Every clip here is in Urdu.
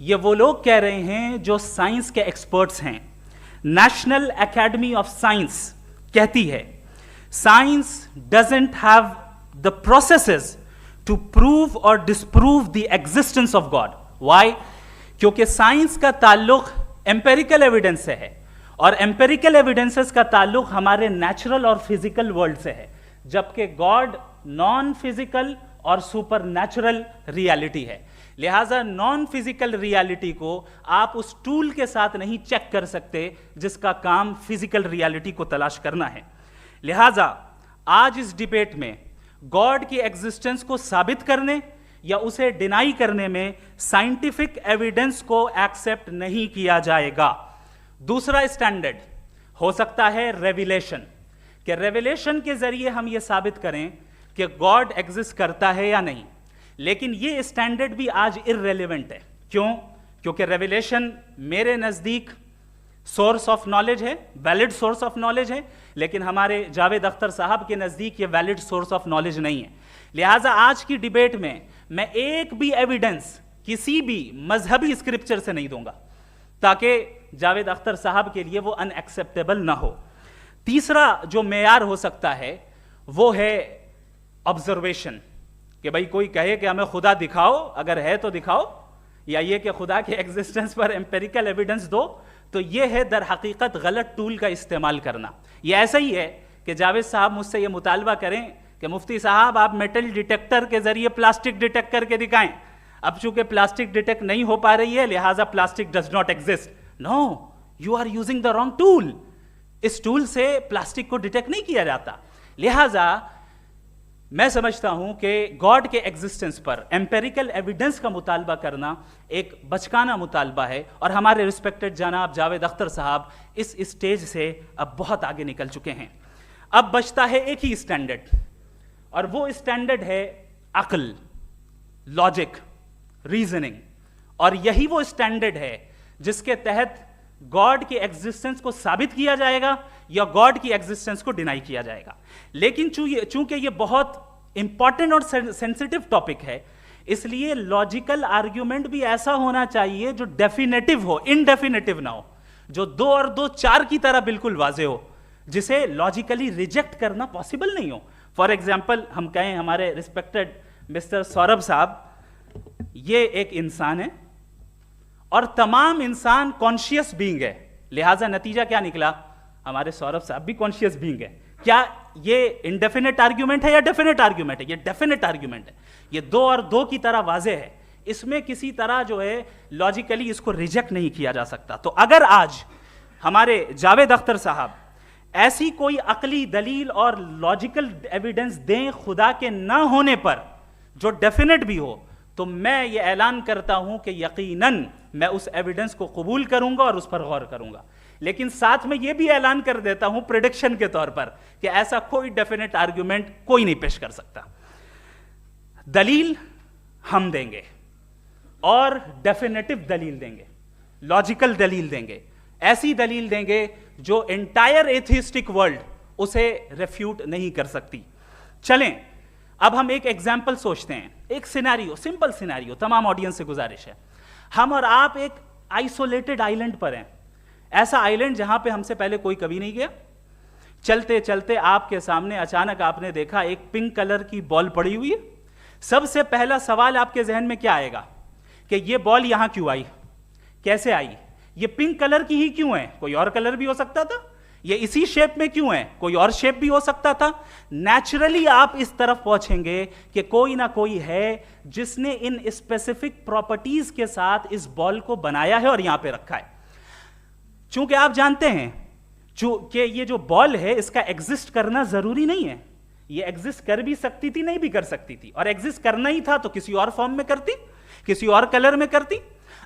یہ وہ لوگ کہہ رہے ہیں جو سائنس کے ایکسپرٹس ہیں. نیشنل اکیڈمی آف سائنس کہتی ہے science doesn't have the processes to prove اور disprove the existence of God. Why? کیونکہ سائنس کا تعلق امپیریکل ایویڈنس سے ہے, اور امپیریکل ایویڈنسز کا تعلق ہمارے نیچرل اور فزیکل ورلڈ سے ہے, جبکہ گاڈ نان فزیکل اور سپر نیچرل ریالٹی ہے. لہٰذا نان فزیکل ریالٹی کو آپ اس ٹول کے ساتھ نہیں چیک کر سکتے جس کا کام فزیکل ریالٹی کو تلاش کرنا ہے. لہٰذا آج اس ڈیبیٹ میں گاڈ کی ایگزسٹنس کو ثابت کرنے یا اسے ڈینائی کرنے میں سائنٹیفک ایویڈنس کو ایکسیپٹ نہیں کیا جائے گا. دوسرا اسٹینڈرڈ ہو سکتا ہے ریویلیشن, کہ ریویلیشن کے ذریعے ہم یہ ثابت کریں کہ گاڈ ایگزسٹ کرتا ہے یا نہیں. لیکن یہ اسٹینڈرڈ بھی آج ارریلیونٹ ہے. کیوں؟ کیونکہ ریویلیشن میرے نزدیک سورس آف نالج ہے, ویلڈ سورس آف نالج ہے, لیکن ہمارے جاوید اختر صاحب کے نزدیک یہ ویلڈ سورس آف نالج نہیں ہے. لہٰذا آج کی ڈیبیٹ میں ایک بھی ایویڈنس کسی بھی مذہبی اسکرپچر سے نہیں دوں گا تاکہ جاوید اختر صاحب کے لیے وہ ان ایکسیپٹیبل نہ ہو. تیسرا جو معیار ہو سکتا ہے وہ ہے آبزرویشن, کہ بھائی کوئی کہے کہ ہمیں خدا دکھاؤ, اگر ہے تو دکھاؤ, یا یہ کہ خدا کے ایگزسٹنس پر امپیریکل ایویڈنس دو. تو یہ ہے در حقیقت غلط ٹول کا استعمال کرنا. یہ ایسا ہی ہے کہ جاوید صاحب مجھ سے یہ مطالبہ کریں کہ مفتی صاحب آپ میٹل ڈیٹیکٹر کے ذریعے پلاسٹک ڈیٹیکٹ کر کے دکھائیں. اب چونکہ پلاسٹک ڈیٹیکٹ نہیں ہو پا رہی ہے لہٰذا plastic does not exist. No, you are using the wrong tool. اس ٹول سے پلاسٹک کو ڈیٹیکٹ نہیں کیا جاتا. لہٰذا میں سمجھتا ہوں کہ گاڈ کے ایگزسٹنس پر امپیریکل ایویڈنس کا مطالبہ کرنا ایک بچکانہ مطالبہ ہے, اور ہمارے ریسپیکٹڈ جناب جاوید اختر صاحب اس اسٹیج سے اب بہت آگے نکل چکے ہیں. اب بچتا ہے ایک ہی اسٹینڈرڈ, اور وہ اسٹینڈرڈ ہے عقل, لاجک, ریزننگ. اور یہی وہ اسٹینڈرڈ ہے جس کے تحت گاڈ کی ایگزسٹنس کو ثابت کیا جائے گا یا گاڈ کی ایگزسٹنس کو ڈینائی کیا جائے گا. لیکن چونکہ یہ بہت امپورٹنٹ اور سینسٹیو ٹاپک ہے, اس لیے لاجیکل آرگیومنٹ بھی ایسا ہونا چاہیے جو ڈیفینیٹو ہو, انڈیفینیٹو نہ ہو, جو 2 اور 2 4 کی طرح بالکل واضح ہو, جسے لاجیکلی ریجیکٹ کرنا پاسبل نہیں ہو. فار ایگزامپل ہم کہیں ہمارے ریسپیکٹڈ مسٹر سوربھ صاحب یہ ایک انسان ہے اور تمام انسان کانشیس بینگ ہے, لہٰذا نتیجہ کیا نکلا؟ ہمارے سوربھ صاحب بھی کانشیس بینگ ہے. کیا یہ انڈیفینٹ آرگیومنٹ ہے یا ڈیفینٹ آرگیومنٹ ہے؟ یہ ڈیفینٹ آرگیومنٹ ہے. یہ 2 اور 2 کی طرح واضح ہے, اس میں کسی طرح جو ہے لاجیکلی اس کو ریجیکٹ نہیں کیا جا سکتا. تو اگر آج ہمارے جاوید اختر صاحب ایسی کوئی عقلی دلیل اور لاجیکل ایویڈنس دیں خدا کے نہ ہونے پر جو ڈیفینٹ بھی ہو, تو میں یہ اعلان کرتا ہوں کہ یقیناً میں اس ایویڈنس کو قبول کروں گا اور اس پر غور کروں گا. لیکن ساتھ میں یہ بھی اعلان کر دیتا ہوں پریڈکشن کے طور پر کہ ایسا کوئی ڈیفینٹ آرگیومنٹ کوئی نہیں پیش کر سکتا. دلیل ہم دیں گے اور ڈیفینیٹو دلیل دیں گے, لاجیکل دلیل دیں گے, ایسی دلیل دیں گے جو انٹائر ایتھیسٹک ورلڈ اسے ریفیوٹ نہیں کر سکتی. چلیں اب ہم ایک ایگزامپل سوچتے ہیں, ایک سینیریو, سمپل سینیریو. تمام آڈینس سے گزارش ہے, ہم اور آپ ایک آئسولیٹڈ آئیلینڈ پر ہیں, ایسا آئیلینڈ جہاں پہ ہم سے پہلے کوئی کبھی نہیں گیا. چلتے چلتے آپ کے سامنے اچانک آپ نے دیکھا ایک پنک کلر کی بال پڑی ہوئی ہے. سب سے پہلا سوال آپ کے ذہن میں کیا آئے گا کہ یہ بال یہاں کیوں آئی, کیسے آئی, یہ پنک کلر کی ہی کیوں ہے, کوئی اور کلر بھی ہو سکتا تھا, یہ اسی شیپ میں کیوں ہے, کوئی اور شیپ بھی ہو سکتا تھا. نیچرلی آپ اس طرف پہنچیں گے کہ کوئی نہ کوئی ہے جس نے ان اسپیسیفک پراپرٹیز کے ساتھ اس بال کو بنایا ہے اور یہاں پہ رکھا ہے. چونکہ آپ جانتے ہیں کہ یہ جو بال ہے اس کا ایگزسٹ کرنا ضروری نہیں ہے, یہ ایگزسٹ کر بھی سکتی تھی, نہیں بھی کر سکتی تھی, اور ایگزسٹ کرنا ہی تھا تو کسی اور فارم میں کرتی, کسی اور کلر میں کرتی.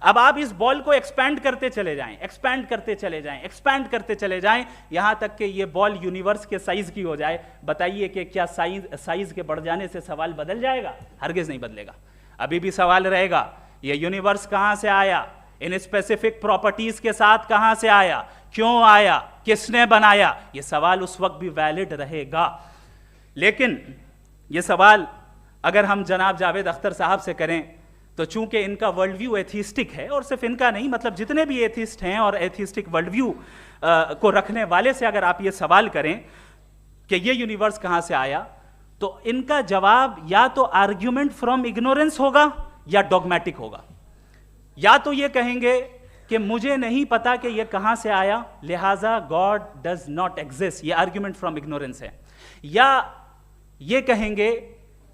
اب آپ اس بال کو ایکسپینڈ کرتے چلے جائیں, ایکسپینڈ کرتے چلے جائیں, ایکسپینڈ کرتے چلے جائیں, یہاں تک کہ یہ بال یونیورس کے سائز کی ہو جائے. بتائیے کہ کیا سائز کے بڑھ جانے سے سوال بدل جائے گا؟ ہرگز نہیں بدلے گا. ابھی بھی سوال رہے گا یہ یونیورس کہاں سے آیا, ان اسپیسیفک پراپرٹیز کے ساتھ کہاں سے آیا, کیوں آیا, کس نے بنایا. یہ سوال اس وقت بھی ویلڈ رہے گا. لیکن یہ سوال اگر ہم جناب جاوید اختر صاحب سے کریں تو چونکہ ان کا ورلڈ ویو ایتھیسٹک ہے، اور صرف ان کا نہیں، مطلب جتنے بھی ایتھیسٹ ہیں اور ایتھیسٹک ورلڈ ویو کو رکھنے والے سے اگر آپ یہ سوال کریں کہ یہ یونیورس کہاں سے آیا، تو ان کا جواب یا تو آرگیومنٹ فرام اگنورنس ہوگا یا ڈوگمیٹک ہوگا. یا تو یہ کہیں گے کہ مجھے نہیں پتا کہ یہ کہاں سے آیا، لہٰذا گاڈ ڈز ناٹ ایگزسٹ، یہ آرگیومنٹ فرام اگنورنس ہے. یا یہ کہیں گے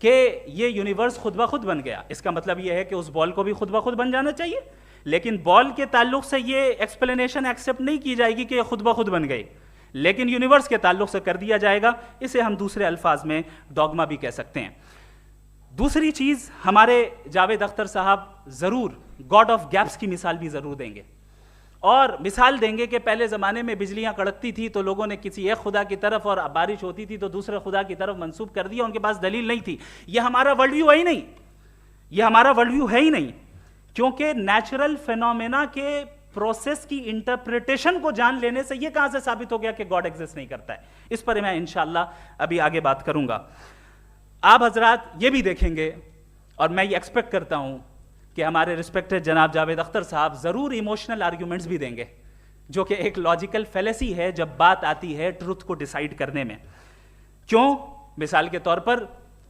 کہ یہ یونیورس خود بخود بن گیا. اس کا مطلب یہ ہے کہ اس بال کو بھی خود بخود بن جانا چاہیے، لیکن بال کے تعلق سے یہ ایکسپلینیشن ایکسیپٹ نہیں کی جائے گی کہ یہ خود بخود بن گئی، لیکن یونیورس کے تعلق سے کر دیا جائے گا. اسے ہم دوسرے الفاظ میں ڈوگما بھی کہہ سکتے ہیں. دوسری چیز، ہمارے جاوید اختر صاحب ضرور گاڈ آف گیپس کی مثال بھی ضرور دیں گے، اور مثال دیں گے کہ پہلے زمانے میں بجلیاں کڑکتی تھی تو لوگوں نے کسی ایک خدا کی طرف، اور بارش ہوتی تھی تو دوسرے خدا کی طرف منسوب کر دیا، ان کے پاس دلیل نہیں تھی. یہ ہمارا ورلڈ ویو ہے ہی نہیں، یہ ہمارا ورلڈ ویو ہے ہی نہیں، کیونکہ نیچرل فینومینا کے پروسیس کی انٹرپریٹیشن کو جان لینے سے یہ کہاں سے ثابت ہو گیا کہ گاڈ ایگزسٹ نہیں کرتا ہے. اس پر میں انشاءاللہ ابھی آگے بات کروں گا. آپ حضرات یہ بھی دیکھیں گے، اور میں یہ ایکسپیکٹ کرتا ہوں کہ ہمارے رسپیکٹڈ جناب جاوید اختر صاحب ضرور ایموشنل آرگیومنٹس بھی دیں گے، جو کہ ایک لاجیکل فیلیسی ہے جب بات آتی ہے ٹروتھ کو ڈیسائیڈ کرنے میں. کیوں؟ مثال کے طور پر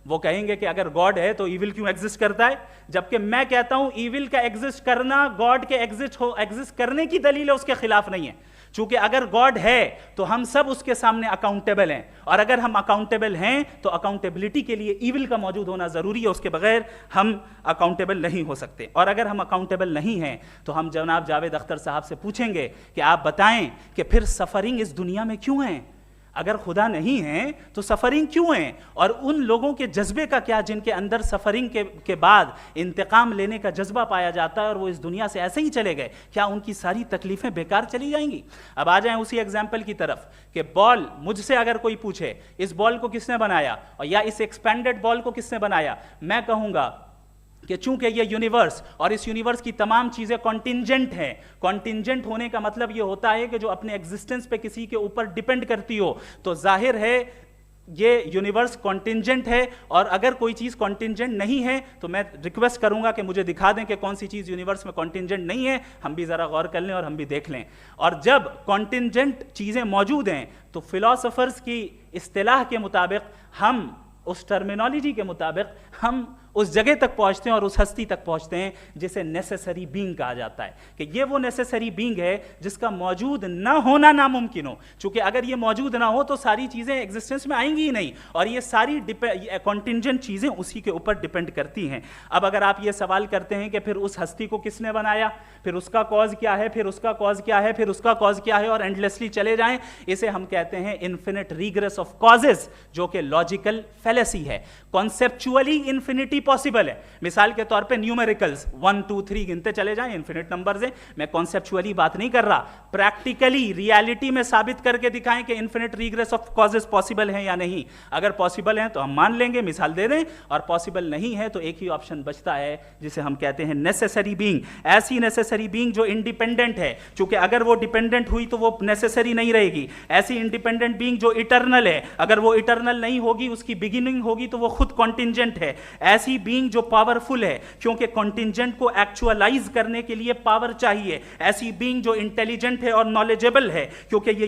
وہ کہیں گے کہ اگر گاڈ ہے تو ایول کیوں ایگزسٹ کرتا ہے، جبکہ میں کہتا ہوں ایول کا ایگزسٹ کرنا گاڈ کے ایگزسٹ کرنے کی دلیل ہے، اس کے خلاف نہیں ہے. چونکہ اگر گاڈ ہے تو ہم سب اس کے سامنے اکاؤنٹیبل ہیں، اور اگر ہم اکاؤنٹیبل ہیں تو اکاؤنٹیبلٹی کے لیے ایول کا موجود ہونا ضروری ہے، اس کے بغیر ہم اکاؤنٹیبل نہیں ہو سکتے. اور اگر ہم اکاؤنٹیبل نہیں ہیں تو ہم جناب جاوید اختر صاحب سے پوچھیں گے کہ آپ بتائیں کہ پھر سفرنگ اس دنیا میں کیوں ہیں؟ اگر خدا نہیں ہے تو سفرنگ کیوں ہیں؟ اور ان لوگوں کے جذبے کا کیا جن کے اندر سفرنگ کے بعد انتقام لینے کا جذبہ پایا جاتا ہے اور وہ اس دنیا سے ایسے ہی چلے گئے؟ کیا ان کی ساری تکلیفیں بیکار چلی جائیں گی؟ اب آ جائیں اسی ایگزامپل کی طرف کہ بال، مجھ سے اگر کوئی پوچھے اس بال کو کس نے بنایا، اور یا اس ایکسپینڈڈ بال کو کس نے بنایا، میں کہوں گا کہ چونکہ یہ یونیورس اور اس یونیورس کی تمام چیزیں کانٹینجنٹ ہیں. کانٹینجنٹ ہونے کا مطلب یہ ہوتا ہے کہ جو اپنے ایگزسٹنس پہ کسی کے اوپر ڈیپینڈ کرتی ہو، تو ظاہر ہے یہ یونیورس کانٹینجنٹ ہے. اور اگر کوئی چیز کانٹینجنٹ نہیں ہے تو میں ریکویسٹ کروں گا کہ مجھے دکھا دیں کہ کون سی چیز یونیورس میں کانٹینجنٹ نہیں ہے، ہم بھی ذرا غور کر لیں اور ہم بھی دیکھ لیں. اور جب کانٹینجنٹ چیزیں موجود ہیں تو فلاسفرز کی اصطلاح کے مطابق، ہم اس ٹرمینالوجی کے مطابق ہم اس جگہ تک پہنچتے ہیں اور اس ہستی تک پہنچتے ہیں جسے نیسیسری بینگ کہا جاتا ہے، کہ یہ وہ نیسیسری بینگ ہے جس کا موجود نہ ہونا ناممکن ہو. چونکہ اگر یہ موجود نہ ہو تو ساری چیزیں ایگزسٹنس میں آئیں گی ہی نہیں، اور یہ ساری کانٹینجنٹ چیزیں اسی کے اوپر ڈیپینڈ کرتی ہیں. اب اگر آپ یہ سوال کرتے ہیں کہ پھر اس ہستی کو کس نے بنایا، پھر اس کا کاز کیا ہے، پھر اس کا کاز کیا ہے، پھر اس کا کاز کیا ہے، اور اینڈلیسلی چلے جائیں، اسے ہم کہتے ہیں انفینٹ ریگریس آف کازز، جو کہ لاجیکل فیلیسی ہے. کانسیپچولی انفینٹی پاسبل ہے. مثال کے طور پہ نیومیریکلز 1 2 3 گنتے چلے جائیں، انفینٹ نمبرز ہیں. میں کانسیپچولی بات نہیں کر رہا، پریکٹیکلی ریالٹی میں ثابت کر کے دکھائیں کہ infinite regress of causes possible ہیں یا نہیں. اگر پاسبل ہیں تو ہم مان لیں گے، مثال دے دیں، اور پاسبل نہیں ہے تو ایک ہی آپشن بچتا ہے جسے ہم کہتے ہیں نیسیسری بینگ. ایسی نیسیسری بینگ جو انڈیپینڈنٹ ہے، چونکہ اگر وہ ڈیپینڈنٹ ہوئی تو وہ نیسیسری نہیں رہے گی. ایسی انڈیپینڈنٹ بینگ جو اٹرنل ہے، اگر وہ اٹرنل نہیں ہوگی، اس کی بگننگ ہوگی تو وہ خود کانٹینجنٹ ہے. ایسی بینگ جو پاورفل ہے، کیونکہ کانٹینجنٹ کو ایکچوالائز کرنے کے لیے پاور چاہیے. ایسی بینگ جو انٹیلیجنٹ ہے اور نالجبل ہے، کیونکہ یہ